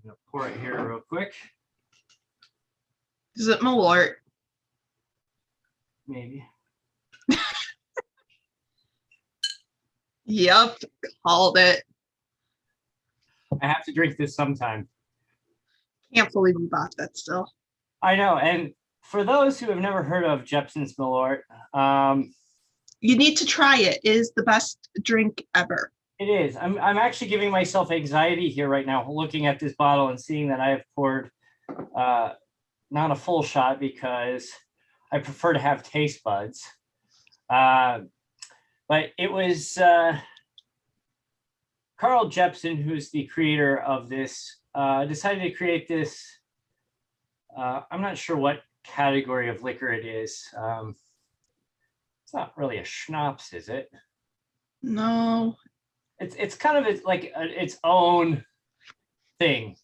I'm gonna pour it here real quick. Is it Malört? Maybe. Yep, called it. I have to drink this sometime. Can't believe you bought that still. I know. And for those who have never heard of Jeppson's Malört, you need to try it. It is the best drink ever. It is. I'm actually giving myself anxiety here right now, looking at this bottle and seeing that I have poured not a full shot because I prefer to have taste buds. But it was Carl Jeppson, who's the creator of this, decided to create this. I'm not sure what category of liquor it is. It's not really a schnapps, is it? No. It's kind of its own thing.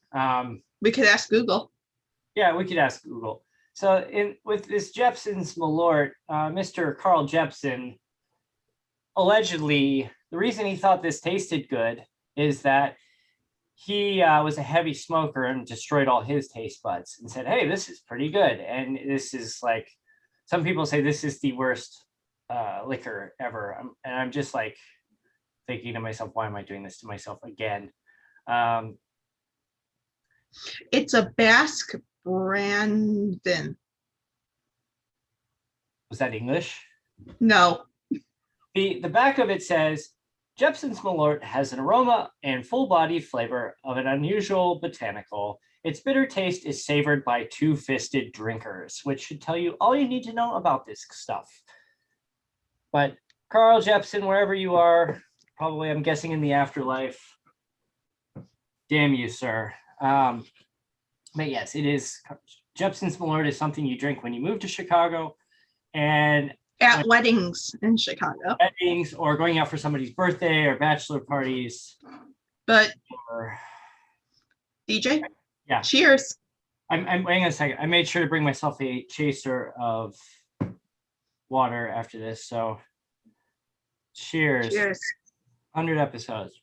We could ask Google. Yeah, we could ask Google. So with this Jeppson's Malört, Mr. Carl Jeppson, allegedly, the reason he thought this tasted good is that he was a heavy smoker and destroyed all his taste buds and said, hey, this is pretty good. And this is like, some people say this is the worst liquor ever. And I'm just like thinking to myself, why am I doing this to myself again? It's a Basque Brandon. Was that English? No. The back of it says, Jeppson's Malört has an aroma and full-bodied flavor of an unusual botanical. Its bitter taste is savored by two-fisted drinkers, which should tell you all you need to know about this stuff. But Carl Jeppson, wherever you are, probably I'm guessing in the afterlife, damn you, sir. But yes, it is. Jeppson's Malört is something you drink when you move to Chicago and at weddings in Chicago. Weddings or going out for somebody's birthday or bachelor parties. But or, DJ? Yeah. Cheers. I'm hang on a second. I made sure to bring myself a chaser of water after this. So cheers. Cheers. 100 episodes.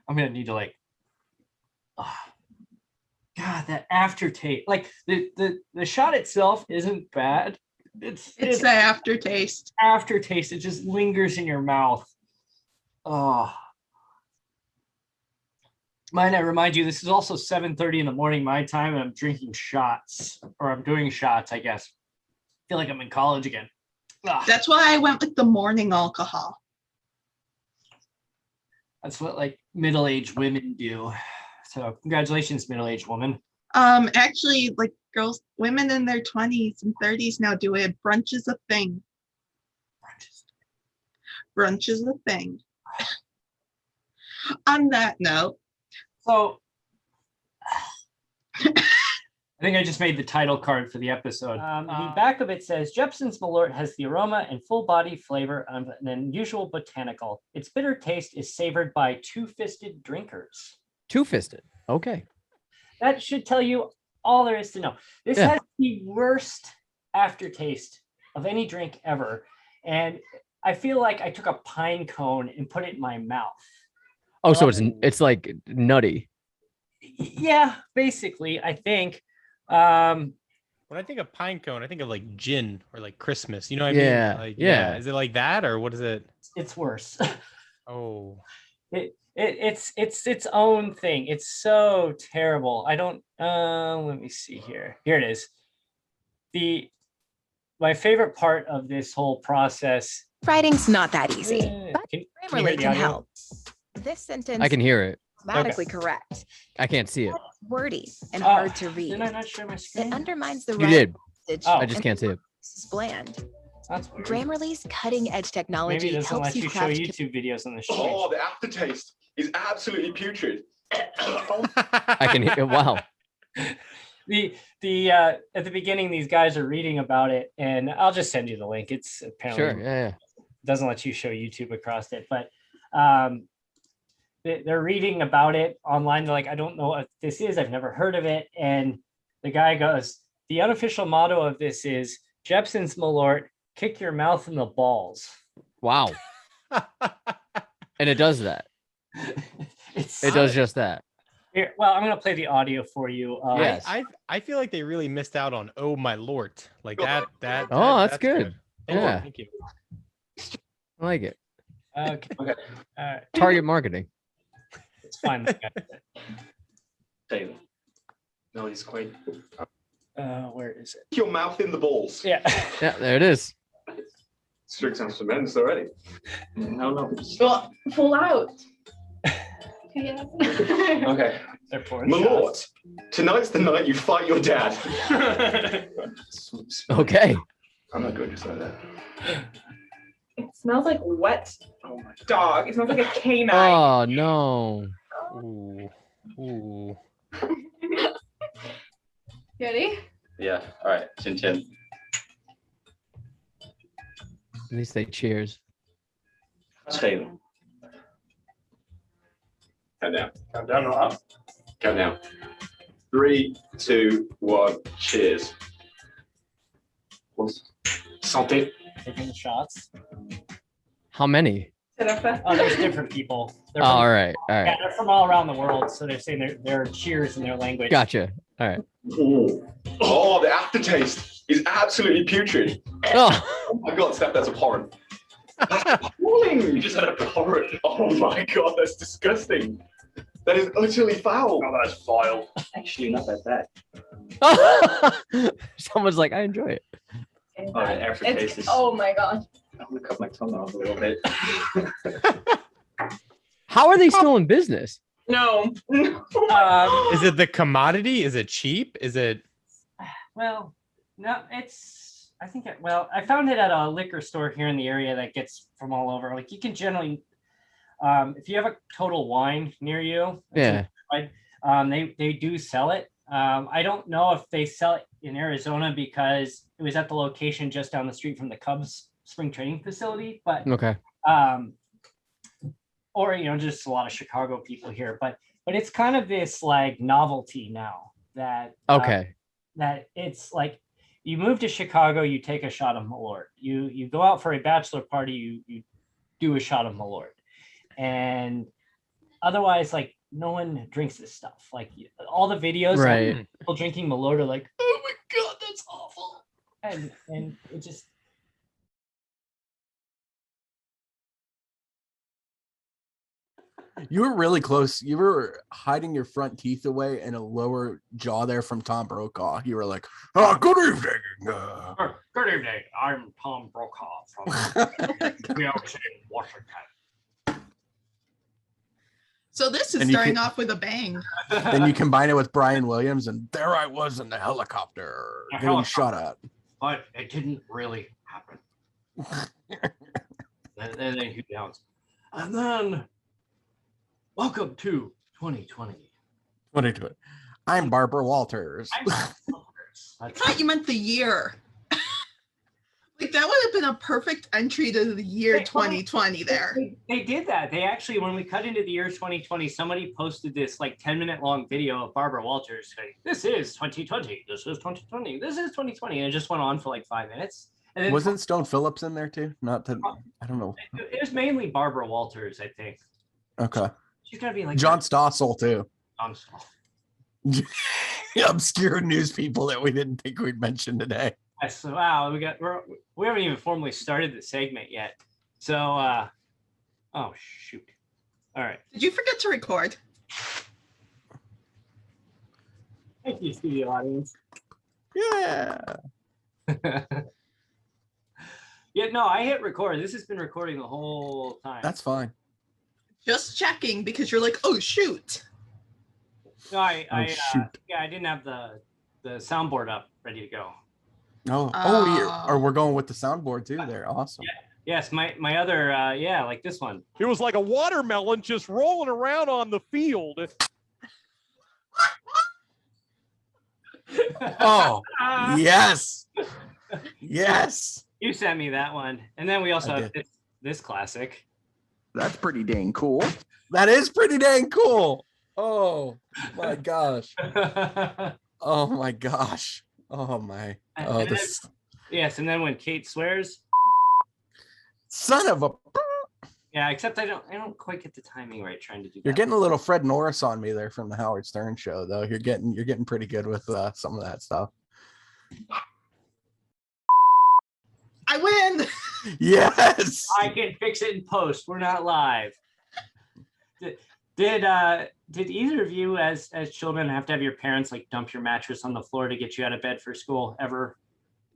I'm gonna need to God, that aftertaste. Like the shot itself isn't bad. It's the aftertaste. Aftertaste. It just lingers in your mouth. Oh. Mind I remind you, this is also 7:30 in the morning my time, and I'm drinking shots, or I'm doing shots, I guess. I feel like I'm in college again. Ugh. That's why I went with the morning alcohol. That's what like middle-aged women do. So congratulations, middle-aged woman. Actually, like women in their 20s and 30s now do it. Brunch is a thing. Brunch is a thing. On that note. So I think I just made the title card for the episode. The back of it says, Jeppson's Malört has the aroma and full body flavor of an unusual botanical. Its bitter taste is savored by two-fisted drinkers. Two-fisted. Okay. That should tell you all there is to know. This has the worst aftertaste of any drink ever. And I feel like I took a pine cone and put it in my mouth. Oh, so it's like nutty. Yeah, basically, I think. When I think of pine cone, I think of like gin or like Christmas. You know what I mean? Like, yeah. Is it like that or what is it? It's worse. Oh. It's its own thing. It's so terrible. I don't let me see here. Here it is. My favorite part of this whole process. Writing's not that easy, but Grammarly can help. This sentence I can hear it. Grammatically correct. I can't see it. Wordy and hard to read. Did I not share my screen? It undermines the You did. message. I just can't see it. It's bland. That's weird. Grammarly's cutting-edge technology Maybe it doesn't helps let you you show craft. YouTube videos on the screen. Oh, the aftertaste is absolutely putrid. I can hear. Wow. The at the beginning, these guys are reading about it, and I'll just send you the link. It's apparently Sure. Yeah. doesn't let you show YouTube across it, but they're reading about it online. They're like, I don't know what this is. I've never heard of it. And the guy goes, the unofficial motto of this is Jeppson's Malört, kick your mouth in the balls. Wow. And it does that. It does just that. Here, well, I'm gonna play the audio for you. Yes. I feel like they really missed out on "Oh my Lord," like that. Oh, that's good. Thank you, Yeah. thank you. I like it. Okay. Okay. All right. Target marketing. It's fine. Taylor. No, he's quite. Where is it? Your mouth in the balls. Yeah. Yeah, there it is. Strict sounds tremendous already. No. Full out. Okay. They're pouring Malört, shots. tonight's the night you fight your dad. Okay. I'm not going to say that. It smells like wet Oh my dog. It smells like a canine. Oh no. Ooh, ooh. Ready? Yeah. All right. Chin chin. At least they cheers. Taylor. Count down. Count down or up? Count down. 3, 2, 1. Cheers. Santé. Taking the shots. How many? Oh, there's different people. They're Oh, from, all right. All yeah, right. they're from all around the world, so they're saying their cheers in their language. Gotcha. All right. Oh, the aftertaste is absolutely putrid. Oh, Oh my god, Steph, that's abhorrent. That's appalling. You just had abhorrent. Oh my god, that's disgusting. That is utterly foul. Oh, that's vile. Actually, not that bad. someone's like, I enjoy it. Oh, the aftertaste is. Oh my gosh. I'm gonna cut my tongue off a little bit. How are they still in business? No. Is it the commodity? Is it cheap? Is it? Well, no, it's. I think. I found it at a liquor store here in the area that gets from all over. Like you can generally, if you have a Total Wine near you, Yeah. they do sell it. I don't know if they sell it in Arizona because it was at the location just down the street from the Cubs spring training facility, but Okay. or just a lot of Chicago people here, but it's kind of this like novelty now that Okay. that it's like you move to Chicago, you take a shot of Malört. You go out for a bachelor party, you do a shot of Malört, and otherwise like no one drinks this stuff. Like all the videos Right. of people drinking Malört are like, oh my god, that's awful, and it just. You were really close. You were hiding your front teeth away and a lower jaw there from Tom Brokaw. You were like, "Oh, good evening." Good evening. I'm Tom Brokaw from Gheorghe, Washington. So this is And you starting can- off with a bang. Then you combine it with Brian Williams, and there I was in the helicopter A getting helicopter. shot at. But it didn't really happen. and then he downs. And then, welcome to 2020. 2020. I'm Barbara Walters. I thought you meant the year. Like that would have been a perfect entry to the year 2020 there. They did that. They actually, when we cut into the year 2020, somebody posted this like 10-minute long video of Barbara Walters saying, "This is 2020. This is 2020. This is 2020." And it just went on for like 5 minutes. And then Wasn't Stone Phillips in there too? Not to, I don't know. it was mainly Barbara Walters, I think. Okay. She's gonna be like John Stossel too. I'm Obscure news people that we didn't think we'd mention today. So wow, we haven't even formally started the segment yet. So oh shoot. All right. Did you forget to record? Thank you, studio audience. Yeah. Yeah, no, I hit record. This has been recording the whole time. That's fine. Just checking because you're like, oh shoot. No, I shoot. yeah, I didn't have the soundboard up ready to go. Or we're going with the soundboard too there. Awesome. Yes, my other like this one. It was like a watermelon just rolling around on the field. Oh, yes. Yes. You sent me that one. And then we also I have this classic. That's pretty dang cool. That is pretty dang cool. Oh my gosh. Oh my gosh. Oh my. And Oh, then- this Yes, and then when Kate swears, son of a. yeah, except I don't quite get the timing right trying to do that. You're getting a little Fred Norris on me there from the Howard Stern show, though. You're getting pretty good with some of that stuff. I win. Yes. I can fix it in post. We're not live. Did either of you as children have to have your parents like dump your mattress on the floor to get you out of bed for school ever?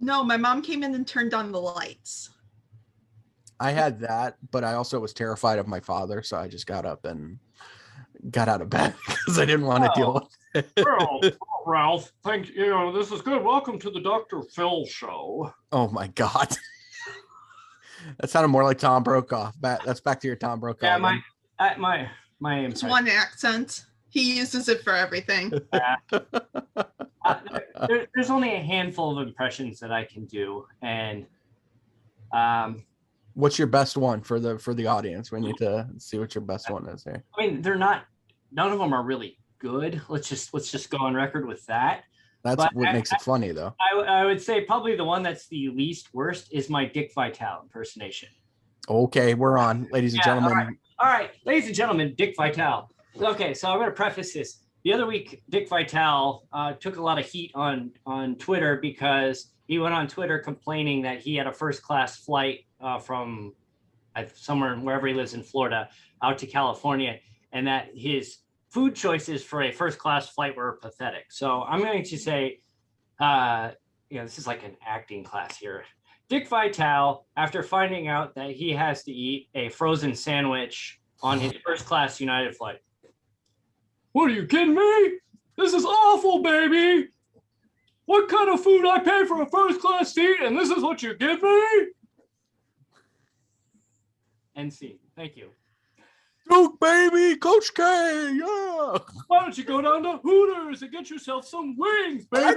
No, my mom came in and turned on the lights. I had that, but I also was terrified of my father, so I just got up and got out of bed because I didn't want to deal with it. Well, Ralph, thank you. This is good. Welcome to the Dr. Phil show. Oh my God. That sounded more like Tom Brokaw. That's back to your Tom Brokaw. Yeah, then. my It's one accent. He uses it for everything. There's only a handful of impressions that I can do, and what's your best one for the audience? We need to see what your best one is here. I mean, none of them are really good. Let's just go on record with that. That's But what makes it funny, though. I would say probably the one that's the least worst is my Dick Vitale impersonation. Okay, we're on, ladies and gentlemen. All right, ladies and gentlemen, Dick Vitale. Okay, so I'm going to preface this. The other week, Dick Vitale took a lot of heat on Twitter because he went on Twitter complaining that he had a first-class flight from somewhere, wherever he lives in Florida, out to California, and that his food choices for a first-class flight were pathetic. So I'm going to say, this is like an acting class here. Dick Vitale, after finding out that he has to eat a frozen sandwich on his first-class United flight. What are you kidding me? This is awful, baby. What kind of food I pay for a first-class seat, and this is what you give me? End scene. Thank you. Duke, baby, Coach K, yeah. Why don't you go down to Hooters and get yourself some wings, baby? I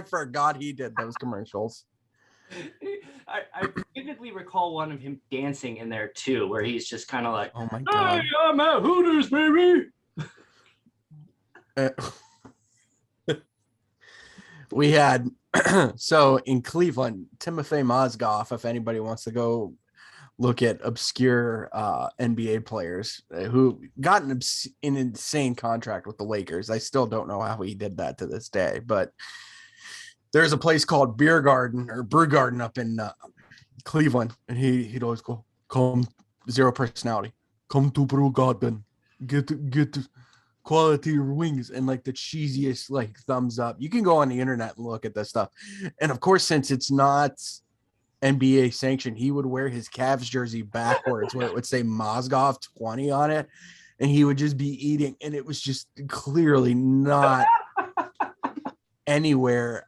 forgot he did those commercials. I vividly recall one of him dancing in there too, where he's just kind of like, "Oh my God, hey, I'm at Hooters, baby." We had so in Cleveland, Timofey Mozgov. If anybody wants to go look at obscure NBA players who got an insane contract with the Lakers. I still don't know how he did that to this day, but there's a place called Brew Garden up in Cleveland, and he'd always go, "Come, zero personality. Come to Brew Garden, get quality wings," and like the cheesiest like thumbs up. You can go on the internet and look at this stuff, and of course, since it's not NBA sanctioned, he would wear his Cavs jersey backwards where it would say Mozgov 20 on it, and he would just be eating, and it was just clearly not anywhere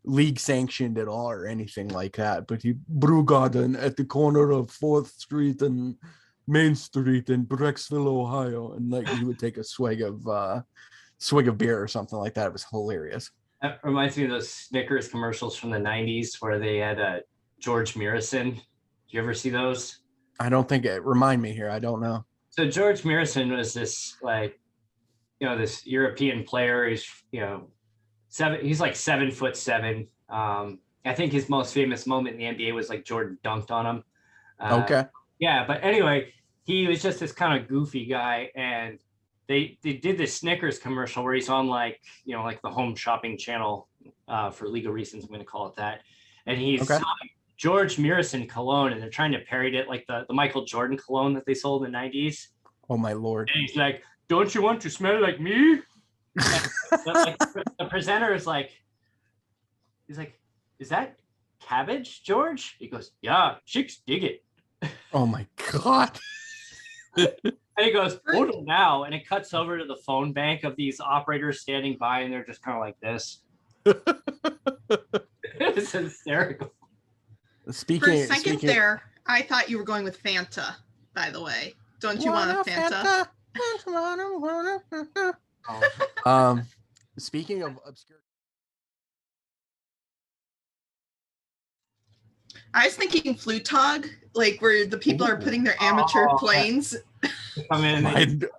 league sanctioned at all or anything like that. But he Brew Garden at the corner of 4th Street and Main Street in Brecksville, Ohio, and like he would take a swig of beer or something like that. It was hilarious. That reminds me of those Snickers commercials from the 90s where they had Gheorghe Muresan. Did you ever see those? I don't think it. Remind me here. I don't know. So Gheorghe Muresan was this this European player. He's he's like 7'7". I think his most famous moment in the NBA was like Jordan dunked on him. Okay. Yeah, but anyway, he was just this kind of goofy guy, and they did this Snickers commercial where he's on like the home shopping channel for legal reasons. I'm going to call it that, and he's selling Gheorghe Muresan cologne, and they're trying to parody it like the Michael Jordan cologne that they sold in the 90s. Oh my Lord! And he's like, "Don't you want to smell like me?" The presenter is like, he's like, "Is that cabbage, George?" He goes, "Yeah, chicks dig it." Oh my God. And he goes, "Order now," and it cuts over to the phone bank of these operators standing by, and they're just kind of like this. It's hysterical. For a second there, I thought you were going with Fanta, by the way. Don't you want a Fanta? Speaking of obscure, I was thinking Flugtag, like where the people are putting their amateur planes. The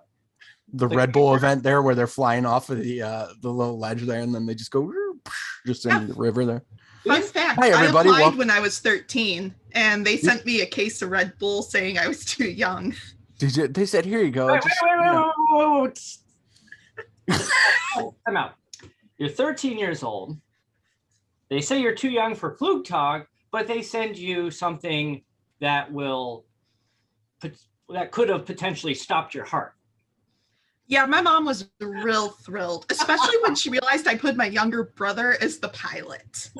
Red Bull event there where they're flying off of the little ledge there, and then they just go just in the river there. Fun fact, Hi, everybody. I applied Welcome. when I was 13 and they sent me a case of Red Bull saying I was too young. They said, here you go. Wait. Come out. You're 13 years old. They say you're too young for Flugtag, but they send you something that could have potentially stopped your heart. Yeah, my mom was real thrilled, especially when she realized I put my younger brother as the pilot.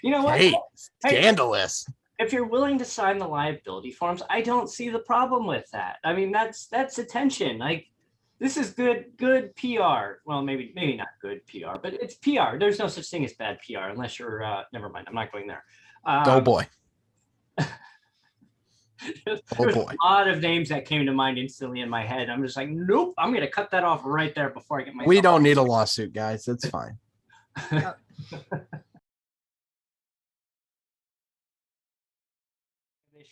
You know what? Hey, scandalous. If you're willing to sign the liability forms, I don't see the problem with that. I mean, that's attention. Like, this is good PR. Well, maybe not good PR, but it's PR. There's no such thing as bad PR unless you're. Never mind. I'm not going there. Oh boy. There's a lot of names that came to mind instantly in my head. I'm just like, nope. I'm gonna cut that off right there before I get my. We don't need a lawsuit, guys. It's fine. The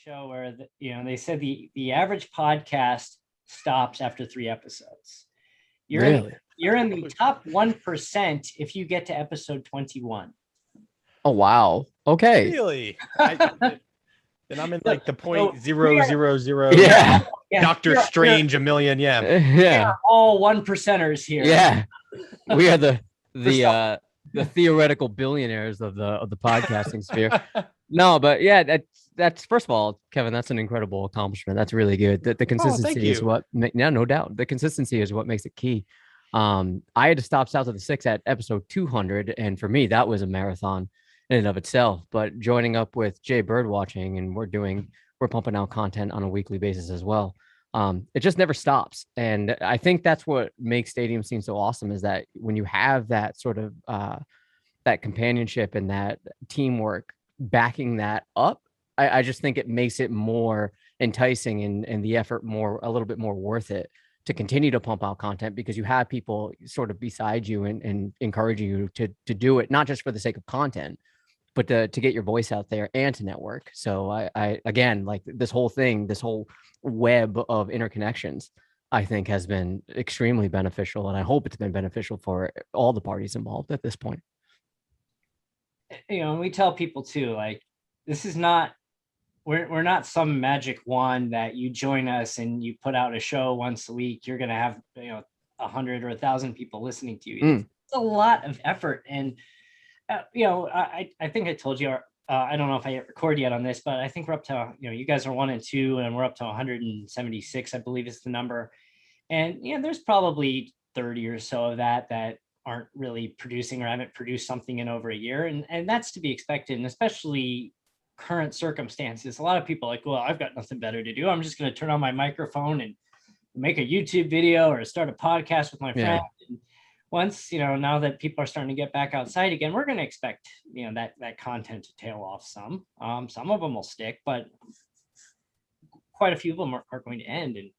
show where they said the average podcast stops after 3 episodes. You're in the top 1% if you get to episode 21. Oh wow. Okay. Really? Then I'm in like the 0.000. Yeah. Doctor Strange a million. Yeah. Yeah. All 1%ers here. Yeah. We are the theoretical billionaires of the podcasting sphere. No, but yeah, that's first of all, Kevin, that's an incredible accomplishment. That's really good. The consistency is what. No doubt. The consistency is what makes it key. I had to stop South of the Six at episode 200, and for me, that was a marathon in and of itself. But joining up with Jay Bird watching, and we're pumping out content on a weekly basis as well. It just never stops, and I think that's what makes Stadium seem so awesome. Is that when you have that sort of that companionship and that teamwork backing that up, I just think it makes it more enticing and the effort a little bit more worth it to continue to pump out content, because you have people sort of beside you and encouraging you to do it, not just for the sake of content, but to get your voice out there and to network. So I again, like this whole web of interconnections, I think has been extremely beneficial, and I hope it's been beneficial for all the parties involved at this point. And we tell people too, like, this is not, we're not some magic wand that you join us and you put out a show once a week. You're going to have, 100 or 1,000 people listening to you. It's a lot of effort. And, I think I told you, I don't know if I hit record yet on this, but I think we're up to, you guys are 1 and 2 and we're up to 176, I believe is the number. And, there's probably 30 or so of that aren't really producing or haven't produced something in over a year. And that's to be expected. And especially current circumstances, a lot of people are like, well, I've got nothing better to do. I'm just going to turn on my microphone and make a YouTube video or start a podcast with my friend. And once, now that people are starting to get back outside again, we're going to expect, that content to tail off some. Some of them will stick, but quite a few of them are going to end. And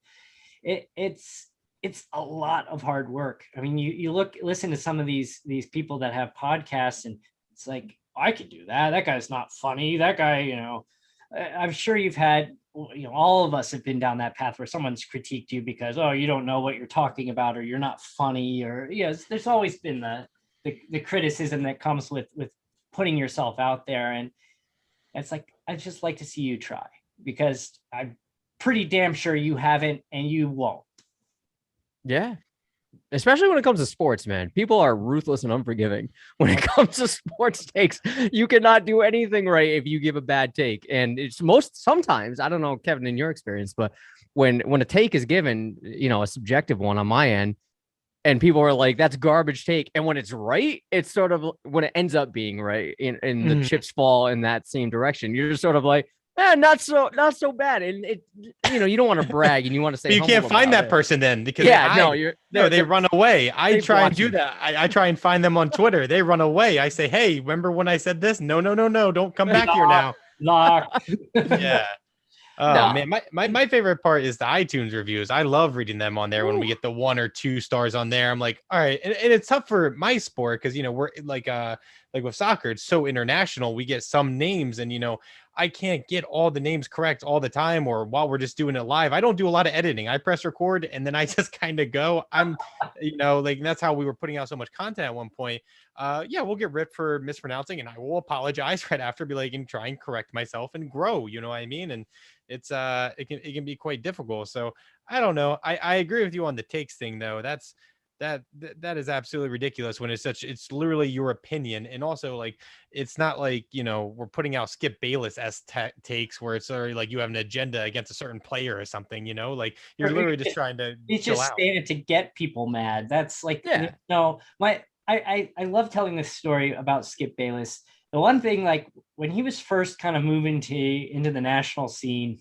it's a lot of hard work. I mean, you listen to some of these people that have podcasts, and it's like, I could do that. That guy's not funny. That guy, I'm sure you've had, all of us have been down that path where someone's critiqued you because, oh, you don't know what you're talking about, or you're not funny, or, there's always been the criticism that comes with putting yourself out there. And it's like, I'd just like to see you try, because I'm pretty damn sure you haven't and you won't. Yeah. Especially when it comes to sports, man. People are ruthless and unforgiving when it comes to sports takes. You cannot do anything right if you give a bad take. And it's sometimes, I don't know, Kevin, in your experience, but when a take is given, a subjective one on my end, and people are like, that's garbage take. And when it's right, it's sort of when it ends up being right and the chips fall in that same direction. You're just sort of like, not so bad. And it, you don't want to brag and you want to say, but you can't find that person then, because they run away. I try and do that. I try and find them on Twitter. They run away. I say, hey, remember when I said this? No, don't come back here now. Yeah. Oh man, my favorite part is the iTunes reviews. I love reading them on there. When we get the 1 or 2 stars on there, I'm like, all right. And it's tough for my sport because we're like with soccer, it's so international. We get some names, and I can't get all the names correct all the time, or while we're just doing it live. I don't do a lot of editing. I press record and then I just kind of go. Like that's how we were putting out so much content at one point. Yeah, we'll get ripped for mispronouncing, and I will apologize right after, be like, and try and correct myself and grow. You know what I mean? And it's it can be quite difficult. So I don't know. I agree with you on the takes thing though. That is absolutely ridiculous when it's literally your opinion. And also, like, it's not like, we're putting out Skip Bayless takes where it's already like you have an agenda against a certain player or something, like you're literally just trying to it's just stated to get people mad. That's like, I love telling this story about Skip Bayless. The one thing, like when he was first kind of moving into the national scene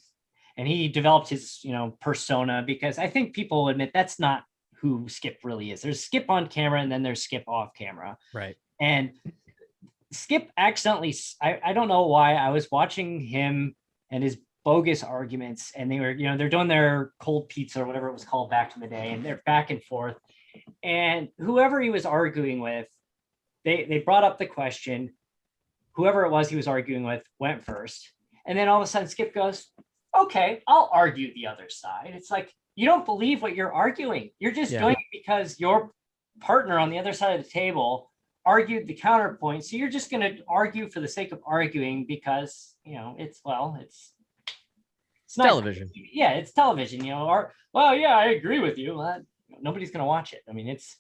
and he developed his, persona, because I think people will admit that's not who Skip really is. There's Skip on camera and then there's Skip off camera. Right. And Skip accidentally, I don't know why, I was watching him and his bogus arguments, and they were, they're doing their cold pizza or whatever it was called back in the day, and they're back and forth. And whoever he was arguing with, they brought up the question, whoever it was he was arguing with went first. And then all of a sudden Skip goes, okay, I'll argue the other side. It's like, you don't believe what you're arguing. You're just doing it because your partner on the other side of the table argued the counterpoint. So you're just going to argue for the sake of arguing because, it's television. Yeah, it's television, or, well, yeah, I agree with you. Nobody's going to watch it. I mean, it's.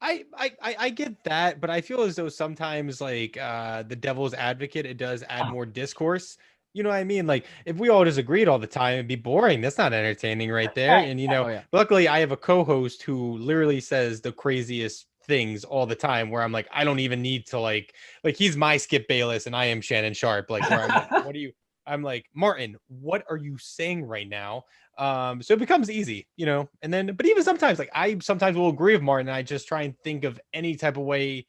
I get that, but I feel as though sometimes, like, the devil's advocate, it does add more discourse. You know what I mean? Like, if we all just agreed all the time, it'd be boring. That's not entertaining right there. And, luckily I have a co-host who literally says the craziest things all the time, where I'm like, I don't even need to like he's my Skip Bayless and I am Shannon Sharp. Like, where I'm like, I'm like, Martin, what are you saying right now? So it becomes easy, and then, but even sometimes, like, I sometimes will agree with Martin. I just try and think of any type of way,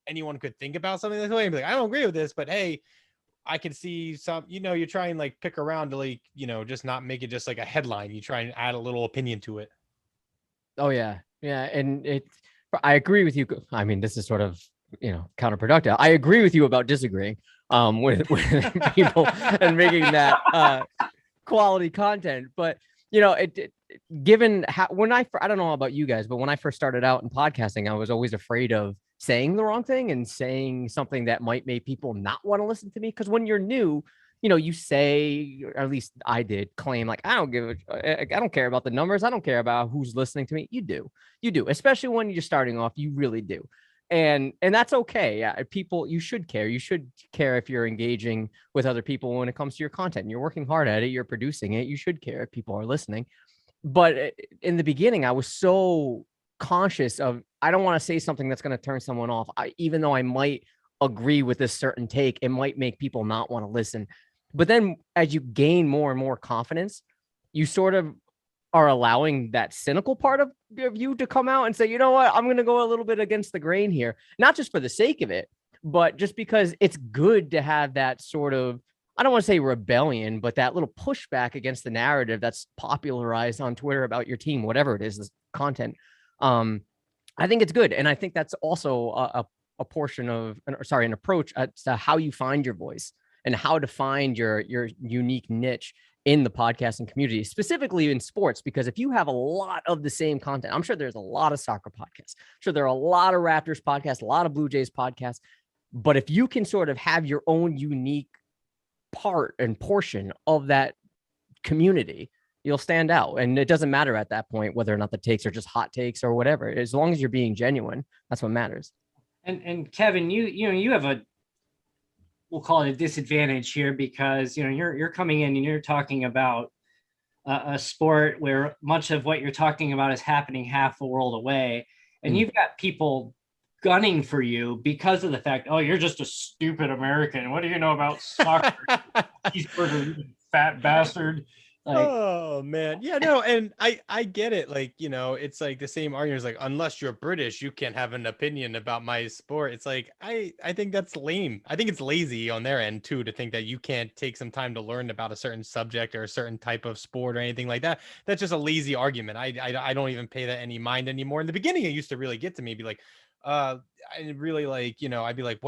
anyone could think about something this way and be like, I don't agree with this, but hey, I can see some, you try and like pick around to like, just not make it just like a headline. You try and add a little opinion to it. Oh yeah. Yeah. And I agree with you. I mean, this is sort of, counterproductive. I agree with you about disagreeing with people and making that quality content. But, given how, I don't know about you guys, but when I first started out in podcasting, I was always afraid of saying the wrong thing and saying something that might make people not want to listen to me. Because when you're new, you say, or at least I did, claim like, I don't care about the numbers. I don't care about who's listening to me. You do, especially when you're starting off, you really do. And that's okay. Yeah, you should care. You should care if you're engaging with other people when it comes to your content. You're working hard at it. You're producing it. You should care if people are listening. But in the beginning, I was so conscious of, I don't want to say something that's going to turn someone off. Even though I might agree with this certain take, it might make people not want to listen. But then as you gain more and more confidence, you sort of are allowing that cynical part of you to come out and say, you know what, I'm going to go a little bit against the grain here, not just for the sake of it, but just because it's good to have that sort of, I don't want to say rebellion, but that little pushback against the narrative that's popularized on Twitter about your team, whatever it is, this content. I think it's good. And I think that's also a portion of, an approach to how you find your voice and how to find your unique niche in the podcasting community, specifically in sports. Because if you have a lot of the same content, I'm sure there's a lot of soccer podcasts. I'm sure there are a lot of Raptors podcasts, a lot of Blue Jays podcasts. But if you can sort of have your own unique part and portion of that community, you'll stand out. And it doesn't matter at that point whether or not the takes are just hot takes or whatever. As long as you're being genuine, that's what matters. And Kevin, you have we'll call it a disadvantage here, because you're coming in and you're talking about a sport where much of what you're talking about is happening half the world away, and you've got people gunning for you because of the fact, oh, you're just a stupid American. What do you know about soccer? He's a fat bastard. Like, oh man, yeah, no, and I get it. Like, it's like the same argument. It's like, unless you're British, you can't have an opinion about my sport. It's like, I think that's lame. I think it's lazy on their end too, to think that you can't take some time to learn about a certain subject or a certain type of sport or anything like that. That's just a lazy argument. I don't even pay that any mind anymore. In the beginning, it used to really get to me, be like, I really like, I'd be like,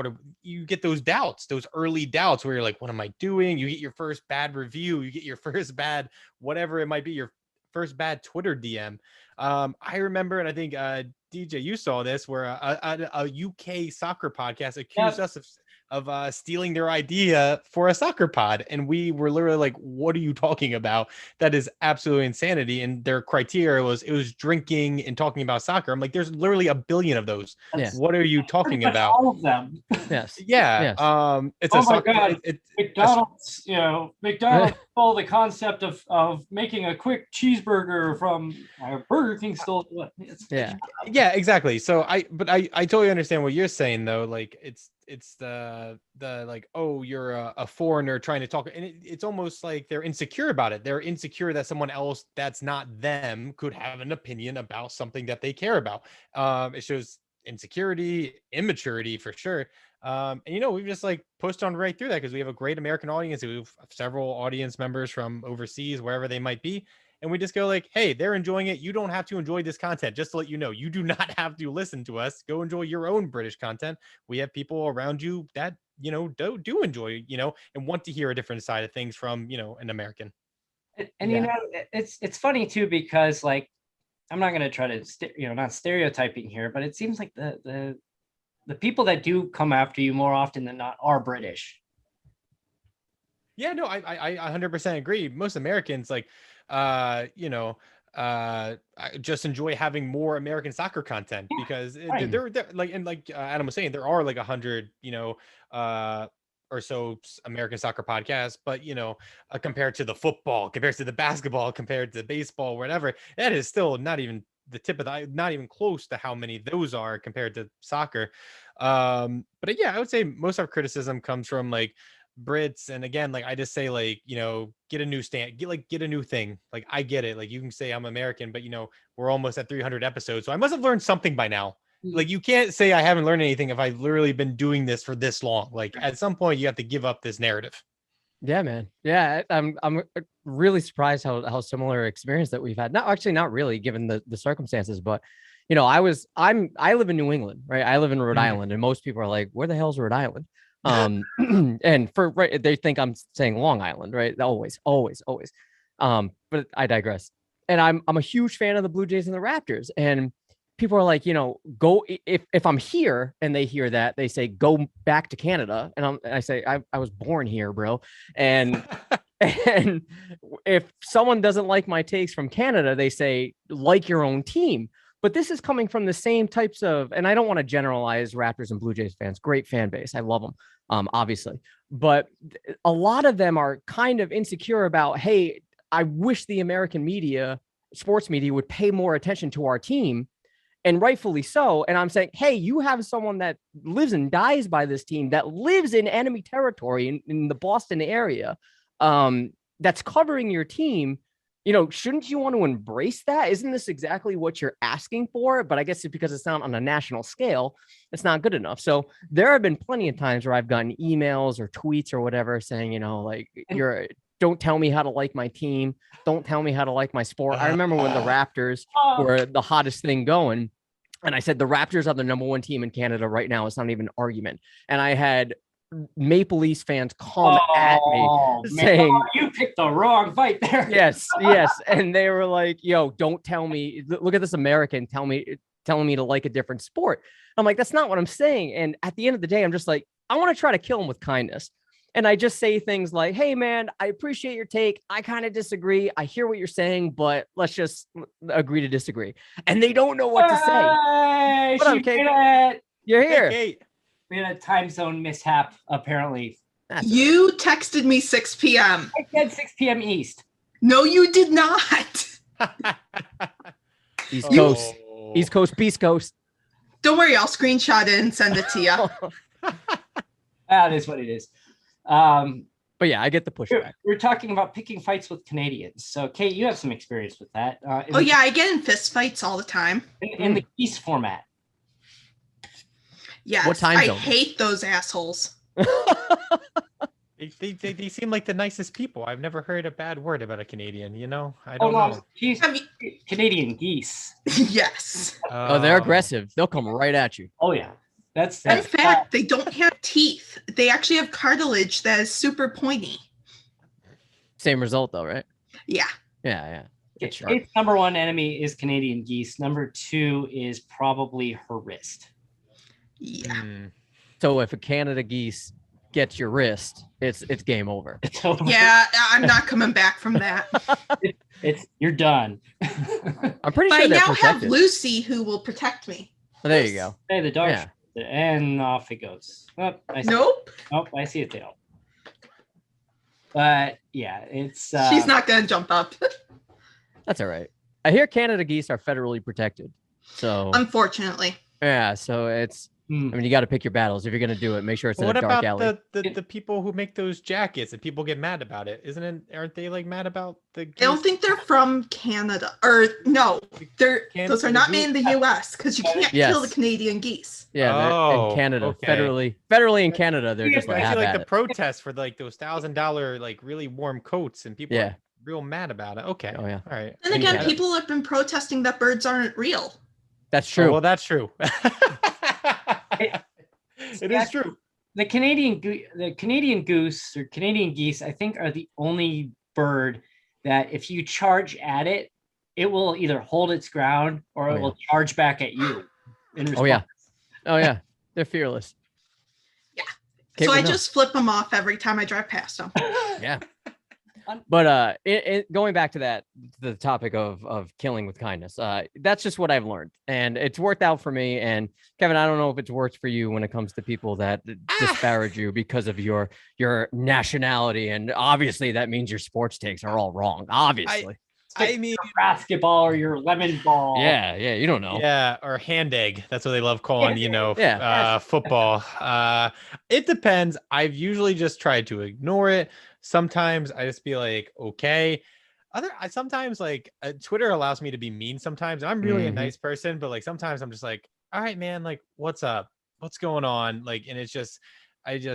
you get those doubts, those early doubts where you're like, what am I doing? You get your first bad review, you get your first bad, whatever it might be, your first bad Twitter DM. I remember, and I think DJ, you saw this, where a UK soccer podcast accused us of stealing their idea for a soccer pod, and we were literally like, what are you talking about? That is absolutely insanity. And their criteria was it was drinking and talking about soccer. I'm like, there's literally a billion of those. What are you talking about? All of them. Yes. Yeah. Yes. It's oh my God. McDonald's, McDonald's stole the concept of making a quick cheeseburger from Burger King stole. Yeah, exactly. So I totally understand what you're saying though. Like it's the like, oh, you're a foreigner trying to talk, and it's almost like they're insecure about it. They're insecure that someone else that's not them could have an opinion about something that they care about. It shows insecurity, immaturity for sure. And we've just like pushed on right through that because we have a great American audience. We have several audience members from overseas, wherever they might be. And we just go like, hey, they're enjoying it. You don't have to enjoy this content. Just to let you know, you do not have to listen to us. Go enjoy your own British content. We have people around you that, do enjoy, and want to hear a different side of things from, an American. And, it's funny too, because like, I'm not going to try to, not stereotyping here, but it seems like the people that do come after you more often than not are British. Yeah, no, I 100% agree. Most Americans like, I just enjoy having more American soccer content because they're like, and like Adam was saying, there are like 100, or so American soccer podcasts, but compared to the football, compared to the basketball, compared to baseball, whatever, that is still not even the tip of not even close to how many those are compared to soccer. But yeah, I would say most of our criticism comes from like Brits, and again, like I just say, like, get a new get a new thing. Like I get it, like you can say I'm American, but we're almost at 300 episodes, so I must have learned something by now. Like you can't say I haven't learned anything if I've literally been doing this for this long. Like at some point you have to give up this narrative. Yeah, man. Yeah, I'm really surprised how similar experience that we've had. Not really, given the circumstances, but I live in New England, right? I live in Rhode Island, and most people are like, where the hell's Rhode Island? And they think I'm saying Long Island, right? Always. But I digress. And I'm a huge fan of the Blue Jays and the Raptors, and people are like, go if I'm here and they hear that, they say go back to Canada, and I say I was born here, bro. And and if someone doesn't like my takes from Canada, they say like your own team. But this is coming from the same types of, and I don't want to generalize Raptors and Blue Jays fans, great fan base. I love them, obviously. But a lot of them are kind of insecure about, hey, I wish the American media, sports media, would pay more attention to our team, and rightfully so. And I'm saying, hey, you have someone that lives and dies by this team, that lives in enemy territory in the Boston area, that's covering your team. Shouldn't you want to embrace that? Isn't this exactly what you're asking for? But I guess it's because it's not on a national scale, it's not good enough. So there have been plenty of times where I've gotten emails or tweets or whatever saying, don't tell me how to like my team. Don't tell me how to like my sport. I remember when the Raptors were the hottest thing going, and I said, the Raptors are the number one team in Canada right now. It's not even an argument. And I had Maple Leafs fans come at me saying, you picked the wrong fight there. Yes. And they were like, yo, don't tell me, look at this American telling me to like a different sport. I'm like, that's not what I'm saying. And at the end of the day, I'm just like, I want to try to kill him with kindness. And I just say things like, hey, man, I appreciate your take. I kind of disagree. I hear what you're saying, but let's just agree to disagree. And they don't know what to say. What up, Kate? You're here. Hey, Kate. We had a time zone mishap, apparently. You texted me 6 p.m. I said 6 p.m. East. No, you did not. East Coast. East Coast, Beast Coast. Don't worry, I'll screenshot it and send it to you. That is what it is. But yeah, I get the pushback. We're talking about picking fights with Canadians. So, Kate, you have some experience with that. I get in fist fights all the time. In the Geese format. Yes, what time zone? I hate those assholes. They seem like the nicest people. I've never heard a bad word about a Canadian. I don't know. He's Canadian Geese. Yes. Oh, they're aggressive. They'll come right at you. Oh yeah. That's in fact, they don't have teeth. They actually have cartilage that is super pointy. Same result though, right? Yeah. Yeah. Kate's number one enemy is Canadian Geese. Number two is probably her wrist. Yeah. So if a Canada Geese gets your wrist, it's game over. It's over. Yeah, I'm not coming back from that. You're done. I'm pretty but sure I they're now protected. have Lucy who will protect me. Well, there you go. Hey, the dog, and off it goes. Oh, I see nope. Oh, I see a tail. But yeah, it's. She's not gonna jump up. That's all right. I hear Canada Geese are federally protected. So unfortunately. Yeah, so it's. I mean, you got to pick your battles. If you're going to do it, make sure it's in a dark alley. What about the people who make those jackets and people get mad about it? Aren't they like mad about the geese? I don't think they're from Canada. Or no, those are not made in the US because you can't kill the Canadian geese. Yeah, they're in Canada. Okay. Federally in Canada, they're just like, like the protests for like those $1,000 like really warm coats and people are real mad about it. Okay. Oh yeah. All right. And again, people have been protesting that birds aren't real. That's true. Oh, well, that's true. It is true. The Canadian goose or Canadian geese, I think, are the only bird that if you charge at it, it will either hold its ground or it will charge back at you. Oh yeah, they're fearless. Yeah. So I just flip them off every time I drive past them. Yeah. But going back to the topic of killing with kindness, that's just what I've learned, and it's worked out for me. And Kevin, I don't know if it's worked for you when it comes to people that disparage you because of your nationality, and obviously that means your sports takes are all wrong. Obviously, I mean, your basketball or your lemon ball. Yeah, you don't know. Yeah, or hand egg. That's what they love calling, football. It depends. I've usually just tried to ignore it. Sometimes I just be like, okay. Sometimes like Twitter allows me to be mean sometimes. And I'm really a nice person, but like sometimes I'm just like, all right, man, like what's up? What's going on? Like, and it's just,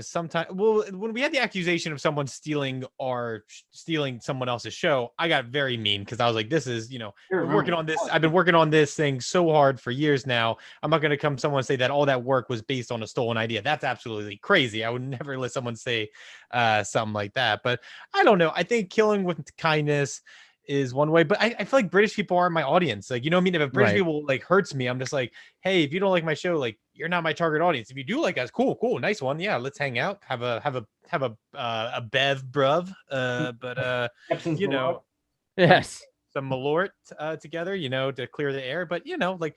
sometimes, when we had the accusation of someone stealing someone else's show, I got very mean because I was like, this is, working on this. I've been working on this thing so hard for years now. I'm not going to come someone say that all that work was based on a stolen idea. That's absolutely crazy. I would never let someone say something like that. But I don't know. I think killing with kindness is one way, but I feel like British people aren't my audience. Like, I mean, if a British people like hurts me, I'm just like, hey, if you don't like my show, like you're not my target audience. If you do like us, cool, nice one. Yeah, let's hang out, have a bev, bruv. Yes, some Malört together, to clear the air. But like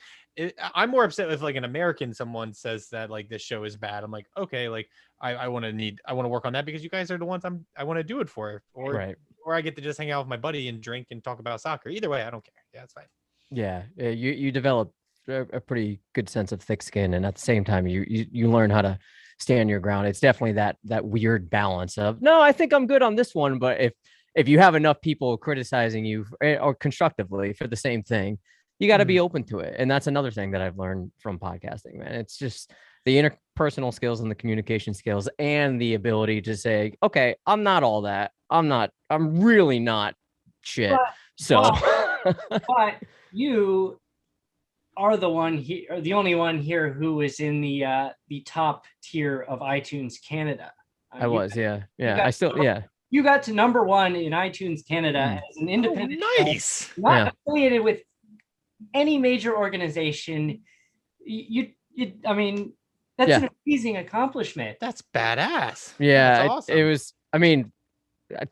I'm more upset if like an American someone says that like this show is bad. I'm like, okay, like I want to work on that because you guys are the ones I want to do it for, or I get to just hang out with my buddy and drink and talk about soccer. Either way, I don't care. Yeah, it's fine. Yeah, you develop a pretty good sense of thick skin, and at the same time, you learn how to stand your ground. It's definitely that weird balance of, no, I think I'm good on this one, but if you have enough people criticizing you or constructively for the same thing, you got to be open to it. And that's another thing that I've learned from podcasting, man. It's just the interpersonal skills and the communication skills and the ability to say, okay, I'm not all that. I'm really not shit. But you are the only one here who is in the top tier of iTunes Canada. You got to number one in iTunes Canada as an independent. Nice. Not affiliated with any major organization. I mean, that's an amazing accomplishment. That's badass. Yeah, that's awesome. It was. I mean,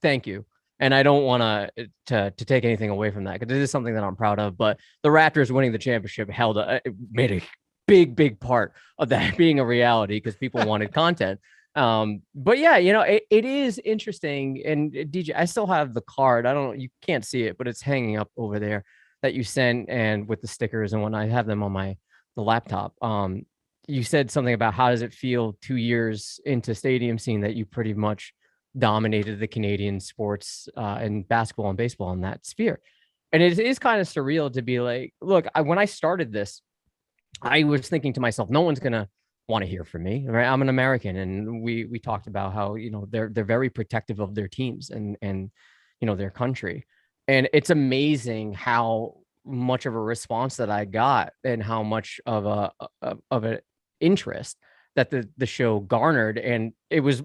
thank you. And I don't want to take anything away from that because it is something that I'm proud of. But the Raptors winning the championship made a big part of that being a reality because people wanted content. But yeah, it is interesting. And DJ, I still have the card. You can't see it, but it's hanging up over there that you sent, and with the stickers and when I have them on the laptop. You said something about how does it feel 2 years into stadium scene that you pretty much dominated the Canadian sports and basketball and baseball in that sphere. And it is kind of surreal to be like, look, when I started this, I was thinking to myself, no one's going to want to hear from me, right? I'm an American, and we talked about how, they're very protective of their teams and their country. And it's amazing how much of a response that I got and how much of an interest that the show garnered. And it was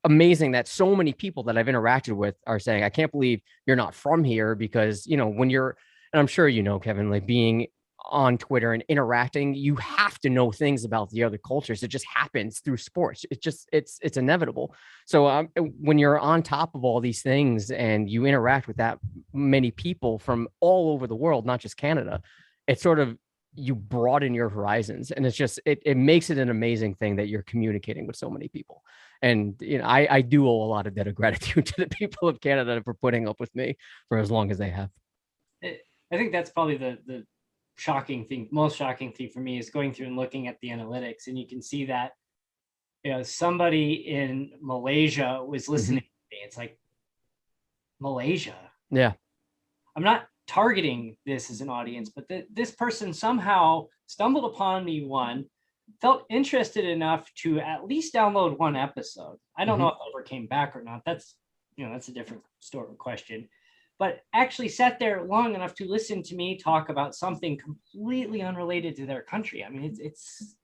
amazing that so many people that I've interacted with are saying, I can't believe you're not from here, because, when you're, and I'm sure, Kevin, like being on Twitter and interacting, you have to know things about the other cultures. It just happens through sports. It's inevitable. So when you're on top of all these things and you interact with that many people from all over the world, not just Canada, it's sort of, you broaden your horizons, and it's just, it makes it an amazing thing that you're communicating with so many people. And, I do owe a lot of debt of gratitude to the people of Canada for putting up with me for as long as they have. I think that's probably the most shocking thing for me is going through and looking at the analytics, and you can see that, somebody in Malaysia was listening to me. It's like, Malaysia. Yeah. I'm not targeting this as an audience, but this person somehow stumbled upon me, felt interested enough to at least download one episode. I don't know if it ever came back or not. That's a different question. But actually sat there long enough to listen to me talk about something completely unrelated to their country. I mean, it's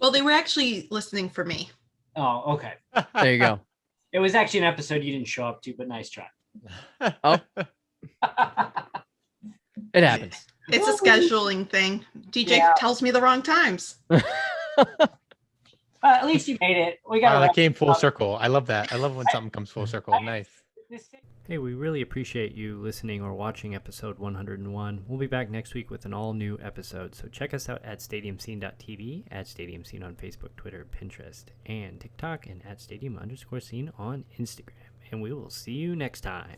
well, they were actually listening for me. Oh, okay. There you go. It was actually an episode you didn't show up to, but nice try. Oh. It happens. It's a scheduling thing. DJ tells me the wrong times. At least you made it. We got that came full circle. I love that. I love when something comes full circle. Nice. Hey, we really appreciate you listening or watching episode 101. We'll be back next week with an all-new episode, so check us out at stadiumscene.tv, at stadiumscene on Facebook, Twitter, Pinterest, and TikTok, and at stadium_scene on Instagram. And we will see you next time.